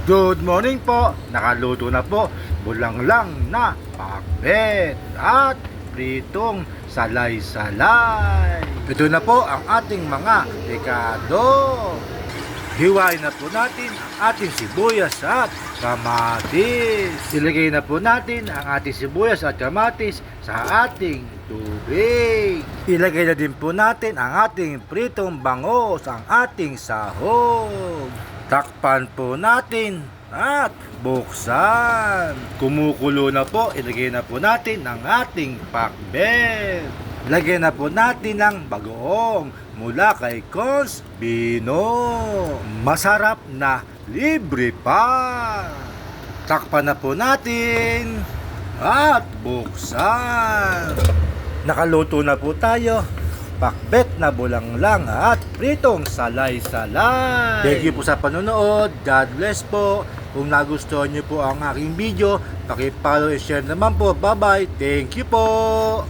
Good morning po! Nakaluto na po bulanglang na pakbet at pritong salay-salay. Ito na po ang ating mga rekado. Hiwain na po natin ang ating sibuyas at kamatis. Ilagay na po natin ang ating sibuyas at kamatis sa ating tubig. Ilagay na din po natin ang ating pritong bangos, ang ating sahog. Takpan po natin at buksan. Kumukulo na po, ilagay na po natin ang ating pakbet. Lagyan na po natin ng bagoong mula kay Cons Bino. Masarap na libre pa. Takpan na po natin at buksan. Nakaluto na po tayo. Pakbet na bulanglang at pritong salay-salay. Thank you po sa panonood. God bless po. Kung nagustuhan niyo po ang aking video, paki-follow and share naman po. Bye-bye. Thank you po.